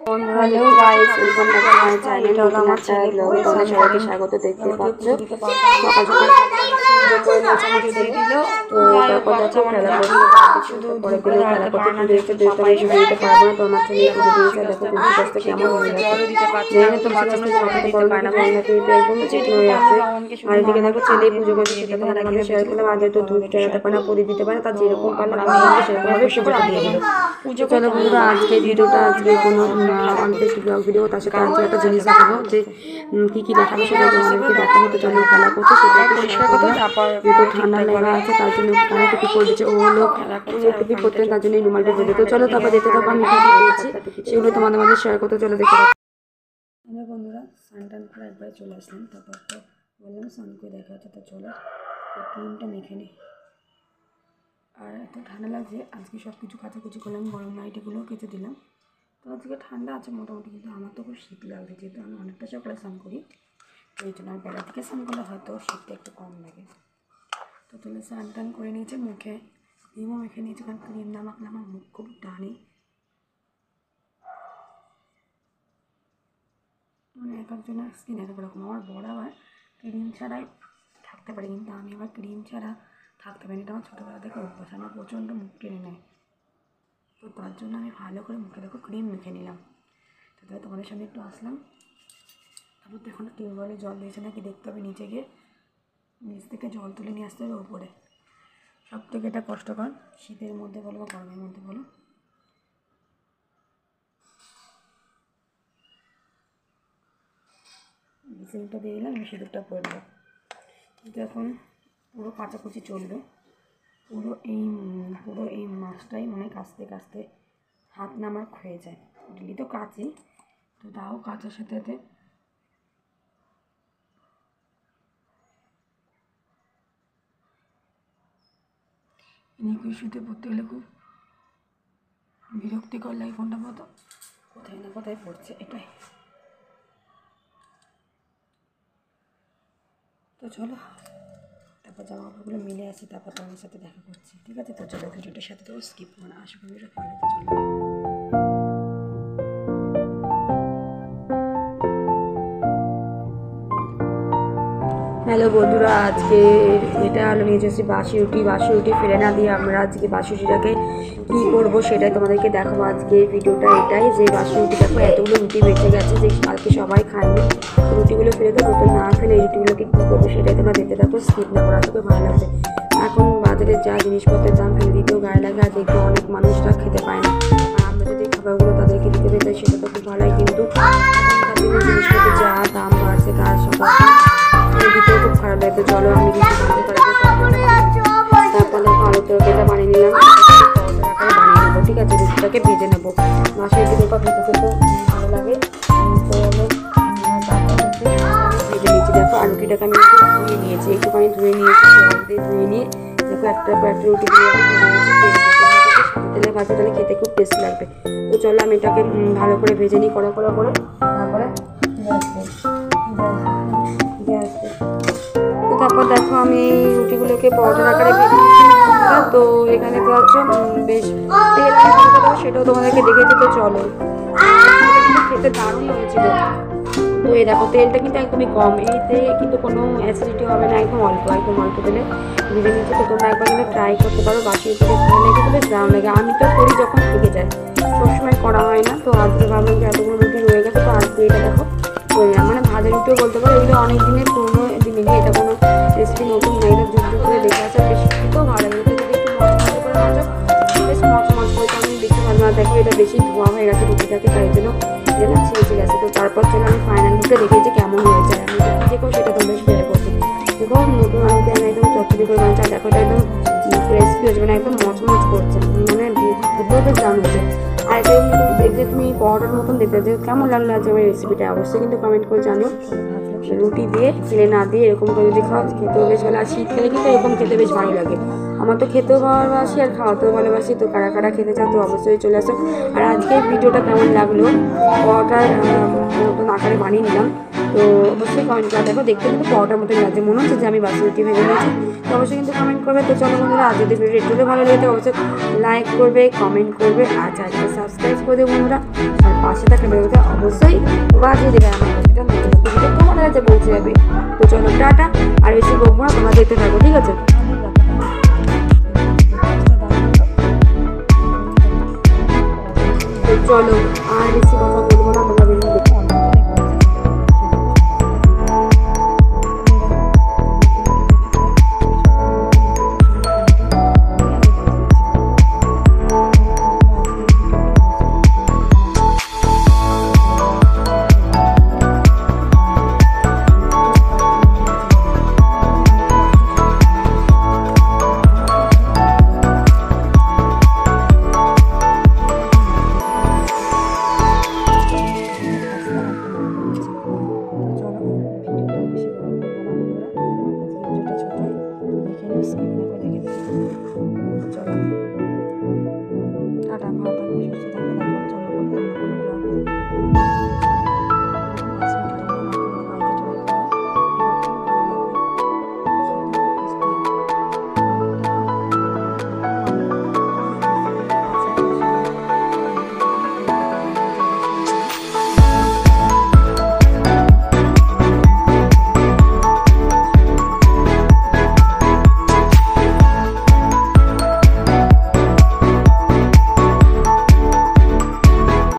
Hello guys, welcome back to my channel. নতুন একটা ব্লগে তোমরা সবাইকে স্বাগত। দেখতে পাচ্ছ সকাল সকাল তো তারপর দেখো খেলা করছি, পরে গেলে খেলা করতে পুজো দিতে যেতে আমি দিতে পারবো না। তো আমার ছেলে পুজো দিয়েছে, দেখো পুজো কাজটা কেমন হয়ে গেছে। জানি না তো বাচ্চা কাজটা মাথাতে পারবো না, জানি না তো এটা একদম চেটে হয়ে যাচ্ছে। আর এদিকে দেখো ছেলে পুজো করছে, সেটা তোমাদের মধ্যে শেয়ার করলাম। আজ তো ধূপ জ্বালাতে পারে না, প্রদীপ দিতে পারে, তার যেরকম পারলে আমি সেরকমভাবে পুজোটা দিয়ে দিল। চলো বন্ধুরা, আজকে ভিডিওটা আজকে কোনো অল্প একটু ব্লগ ভিডিও, তার সাথে আজকে একটা জিনিস দেখাবো যে কী কী দেখাবো সেটা তোমাদেরকে দেখাবো। তো চলো খেলা করতে সেটা পরিষ্কার করবো, যেহেতু ঠান্ডা লেগা আছে তার জন্য কানে টুপি পরে দিচ্ছে। ও হলো টুপি পরতেন, তার জন্য রুমালটা বেঁধে। তো চলো তারপর দেখতে থাকবো আমি কী কী করছি, সেগুলো তোমাদের মাঝে শেয়ার করতে। চলো দেখতে থাকো। আমরা বন্ধুরা স্নান টান করে একবারে চলে আসলাম, তারপর তো বললাম স্নান করে দেখা হচ্ছে। তো চলো ক্রিমটা মেখে নিই। আর এত ঠান্ডা লাগছে, আজকে সব কিছু কাচাকুচি করলাম, গরম নাইটিগুলো কেচে দিলাম। তো আজকে ঠান্ডা আছে মোটামুটি, কিন্তু আমার তো খুব শীত লাগছে, যেহেতু আমি অনেকটা সকালে স্নান করি, তো এই জন্য আর বেলা থেকে স্নান করলে হয়তো শীতটা একটু কম লাগে। তো চলে স্নান টান করে নিয়েছে, মুখে ক্রিমও মেখে নিয়েছে, কারণ ক্রিম না মাখলে আমার মুখ খুব টানে, মানে এক একজনের স্কিন এক এক রকম। আমার বড় আবার ক্রিম ছাড়াই থাকতে পারে, কিন্তু আমি আবার ক্রিম ছাড়া থাকতে পারি। এটা আমার ছোটোবেলা থেকে অভ্যাস, আমার প্রচণ্ড মুখ টেনে নেয়। তো তার জন্য আমি ভালো করে মুখে দেখো ক্রিম মেখে নিলাম। তারপরে তোমাদের সামনে একটু আসলাম। তারপর দেখো না টিউবওয়েলে জল দিয়েছে নাকি দেখতে হবে, নিচে গিয়ে নিচ থেকে জল তুলে নিয়ে আসতে হবে উপরে। সব থেকে এটা কষ্টকর, শীতের মধ্যে বলো বা গরমের মধ্যে বলো। সিলটা দিয়ে দিলাম, আমি সিঁদুরটা পরে দেবো। কিন্তু এখন পুরো কাচাকুচি চলবে, পুরো এই মাছটাই মানে কাচতে কাচতে হাত না আমার ক্ষয়ে যায়। ডেলি তো কাচি, তো তাও কাচার সাথে সাথে নিকুই শুতে পড়তে গেলে খুব বিরক্তিকর লাগে। ফোনটা মতো কোথায় না কোথায় পড়ছে, এটাই। তো চলো তারপর জামা কাপড়গুলো মিলে আসি, তারপর তোমার সাথে দেখা করছি, ঠিক আছে? তো চলো ভিডিওটার সাথে তো স্কিপ মানে আশা করি এটা ভালো। তো চলো হ্যালো বন্ধুরা, আজকে এটা হলো নিয়ে এসেছি বাসি রুটি ফেলে না দিয়ে আমরা আজকে বাসি রুটিটাকে কী করবো সেটাই তোমাদেরকে দেখাবো। আজকে ভিডিওটা এটাই যে বাসি রুটি দেখো এতগুলো রুটি বেঁচে গেছে, যে কালকে সবাই খায়নি, রুটিগুলো ফেলে দেবো। তো না ফেলে এই রুটিগুলোকে কী করবো সেটাই তোমরা দেখতে থাকো, স্কিপ না করা তোকে ভালো লাগবে। এখন বাজারে যা জিনিসপত্রের দাম ফেলে দিতেও গায়ে লাগে, আর দেখবো অনেক মানুষরা খেতে পায় না। আর আমরা যদি খাবারগুলো তাদেরকে দিতে পেতাম সেটা তো খুব ভালো হয়, কিন্তু জিনিসপত্রের যা দাম বাড়ছে তার সাথে দিতেও খুব খারাপ লাগতো। চলো আমি কিছু বানাতে পারবো, তারপর দেখো আলু তরকারিটা বানিয়ে নিলাম, আকারে বানিয়ে নেবো, ঠিক আছে? রুটিটাকে ভেজে নেবো, মাছের দিকে ভেজে খেতে ভালো লাগে। তো ভেজে নিয়েছি, দেখো আর রুটিটাকে আমি একটু ধুয়ে নিয়েছি, একটুখানি ধুয়ে নিয়েছি, জল দিয়ে ধুয়ে নিয়ে দেখো একটা রুটি দিয়ে আমি ভেজে নিয়েছি। তেলে ভাজা, তাহলে খেতে খুব টেস্ট লাগবে। তো চলো আমি এটাকে ভালো করে ভেজে নিই কড়া করে, তারপরে তো তারপর দেখো আমি রুটিগুলোকে পরোটার আকারে ভেজে নিয়েছি। তো এখানে তো হচ্ছে বেশ তেল সেটাও তোমাদেরকে দেখেছি। তো চলো খেতে দারুণ হয়েছিল। তো এই দেখো তেলটা কিন্তু একদমই কম, এতে কিন্তু কোনো অ্যাসিডিটি হবে না, একদম অল্প তেলে ভেজে নিয়েছি। তো তোমরা একবার কিন্তু ট্রাই করতে পারো, বাসি রুটিতে ভালো লেগে তো বেশ দারুণ লাগে। আমি তো করি যখন থেকে যায়, সবসময় করা হয় না। তো আজকে ভাবলাম যে এতগুলো রুটি রয়ে গেছে, তো আজকে এটা দেখো করলাম, মানে ভাজা রুটিও বলতে পারো। এগুলো অনেক দিনের পুরোনো জিনিস, এটা কোনো রেসিপি নতুন না, এটা যুগ করে দেখে আসা, বেশ খেতেও ভালো লাগে। এটা যদি একটু মচমচ করে ভাজো বেশ মচমচ করে, আমি বেশি ভালো না দেখো এটা বেশি ধোয়া হয়ে গেছে রুটিটাকে, তাই জন্য এটা ছিঁড়ে গেছে। তো তারপর চলো আমি ফাইনাল লুকটা দেখি যে কেমন হয়েছে, আমি দেখো সেটা তোমরা শেয়ার করছি। দেখো নতুন আলুতে আমি একদম চটচটি করে বানাচ্ছি, দেখো এটা একদম রেসিপি হচ্ছে, মানে একদম মচমচ করছে, মানে খেতেও বেশ দাম হচ্ছে। আর এটা দেখতে তুমি পরোটার মতন দেখতে, যে কেমন লাগলো আজকে আমার রেসিপিটা অবশ্যই কিন্তু কমেন্ট করে জানো। রুটি দিয়ে ফেলে না দিয়ে এরকম করে যদি খাও খেতেও বেশ ভালো, আর শীতকালে কিন্তু এরকম খেতে বেশ ভালো লাগে। আমার তো খেতেও ভালোবাসি আর খাওয়াতেও ভালোবাসি। তো কারা কারা খেতে চাও তো অবশ্যই চলে আসো। আর আজকের ভিডিওটা কেমন লাগলো, পরোটার মতন আকারে বানিয়ে নিলাম, তো অবশ্যই কমেন্ট করে দেখো, দেখতে কিন্তু পরোটার মতো লাগছে, মনে হচ্ছে যে আমি বাসি রুটি ভেজে নিয়েছি। তো অবশ্যই কিন্তু কমেন্ট করবে। তো চলো বন্ধুরা, আজ যদি ভিডিও একটু ভালো লেগে থাকে অবশ্যই লাইক করবে, কমেন্ট করবে, আর চ্যানেলটা সাবস্ক্রাইব করে দেবো বন্ধুরা। আর পাশে থাকা বেলটা অবশ্যই বাজিয়ে দেবে, আমার এটা নতুন ভিডিও তোমাদের কাছে পৌঁছে যাবে। তো চলো টাটা, আর বেশি বকবো না, তোমরা দেখতে থাকো, ঠিক আছে? তো চলো আর বেশি কথা বলবো না।